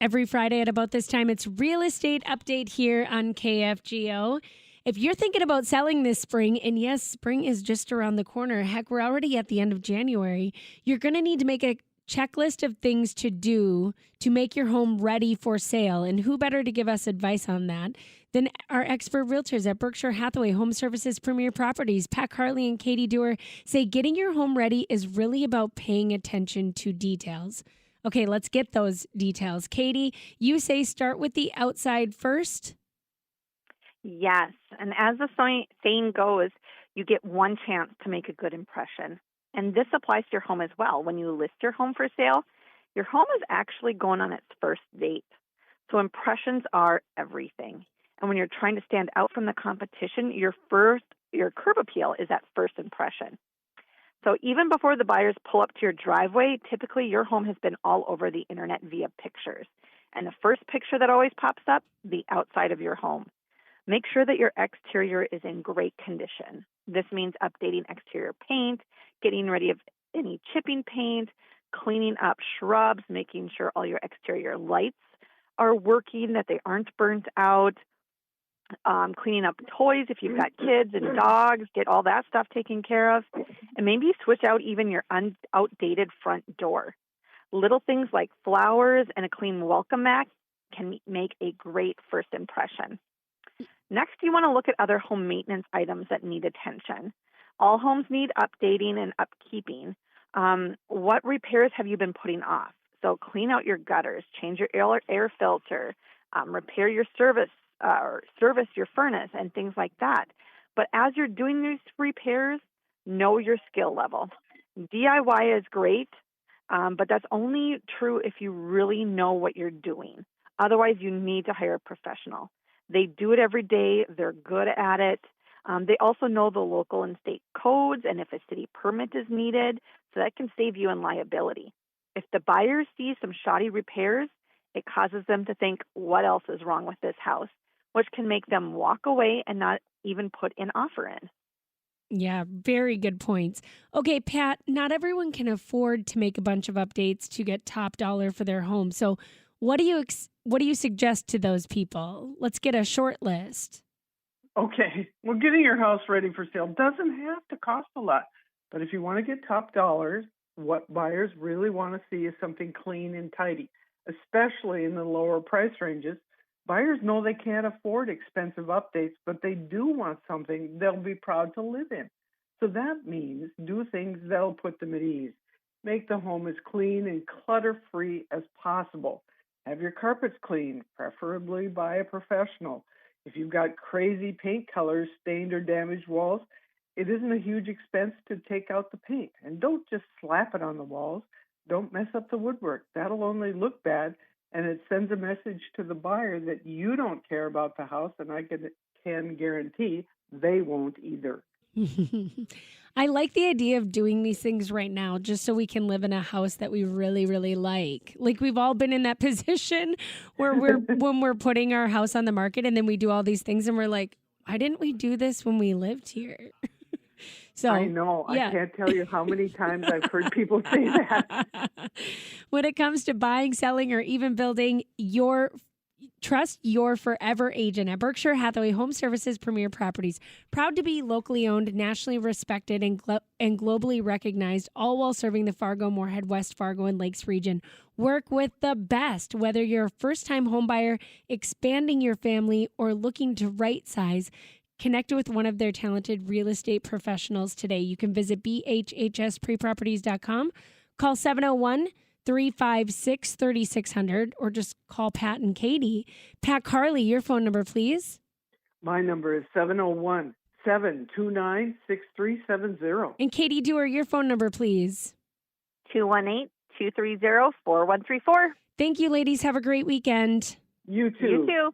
Every Friday at about this time, it's Real Estate Update here on KFGO. If you're thinking about selling this spring, and yes, spring is just around the corner, heck, we're already at the end of January, you're going to need to make a checklist of things to do to make your home ready for sale. And who better to give us advice on that than our expert realtors at Berkshire Hathaway Home Services Premiere Properties. Pat Carley and Katie Dewar say getting your home ready is really about paying attention to details. Okay, let's get those details. Katie, you say start with the outside first? Yes, and as the saying goes, you get one chance to make a good impression. And this applies to your home as well. When you list your home for sale, your home is actually going on its first date. So impressions are everything. And when you're trying to stand out from the competition, your curb appeal is that first impression. So even before the buyers pull up to your driveway, typically your home has been all over the internet via pictures. And the first picture that always pops up, the outside of your home. Make sure that your exterior is in great condition. This means updating exterior paint, getting rid of any chipping paint, cleaning up shrubs, making sure all your exterior lights are working, that they aren't burnt out, cleaning up toys if you've got kids and dogs, get all that stuff taken care of, and maybe switch out even your outdated front door. Little things like flowers and a clean welcome mat can make a great first impression. Next, you want to look at other home maintenance items that need attention. All homes need updating and upkeeping. What repairs have you been putting off? So clean out your gutters, change your air filter, repair your service your furnace, and things like that. But as you're doing these repairs, know your skill level. DIY is great, but that's only true if you really know what you're doing. Otherwise, you need to hire a professional. They do it every day. They're good at it. They also know the local and state codes and if a city permit is needed, so that can save you in liability. If the buyers see some shoddy repairs, it causes them to think, what else is wrong with this house, which can make them walk away and not even put an offer in. Yeah, very good points. Okay, Pat, not everyone can afford to make a bunch of updates to get top dollar for their home. So what do you suggest to those people? Let's get a short list. Okay, well, getting your house ready for sale doesn't have to cost a lot. But if you want to get top dollars, what buyers really want to see is something clean and tidy, especially in the lower price ranges. Buyers know they can't afford expensive updates, but they do want something they'll be proud to live in. So that means do things that'll put them at ease. Make the home as clean and clutter-free as possible. Have your carpets cleaned, preferably by a professional. If you've got crazy paint colors, stained or damaged walls, it isn't a huge expense to take out the paint. And don't just slap it on the walls. Don't mess up the woodwork. That'll only look bad, and it sends a message to the buyer that you don't care about the house, and I can guarantee they won't either. I like the idea of doing these things right now just so we can live in a house that we really, really like. Like we've all been in that position where when we're putting our house on the market and then we do all these things and we're like, why didn't we do this when we lived here? So I know. yeah. I can't tell you how many times I've heard people say that. When it comes to buying, selling, or even building, trust your forever agent at Berkshire Hathaway Home Services Premiere Properties. Proud to be locally owned, nationally respected, and globally recognized, all while serving the Fargo, Moorhead, West Fargo, and Lakes region. Work with the best, whether you're a first-time homebuyer, expanding your family, or looking to right-size. Connect with one of their talented real estate professionals today. You can visit bhspreproperties.com. Call 701-356-3600 or just call Pat and Katie. Pat Carley, your phone number, please. My number is 701-729-6370. And Katie Dewar, your phone number, please. 218-230-4134. Thank you, ladies. Have a great weekend. You too. You too.